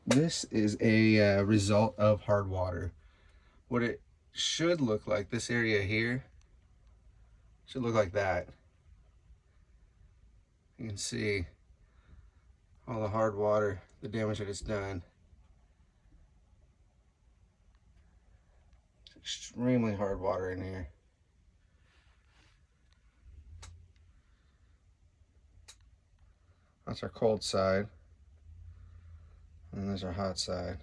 This is a result of hard water. What it should look like, this area here, should look like that. You can see all the hard water, the damage that it's done. It's extremely hard water in here. That's our cold side, and there's our hot side.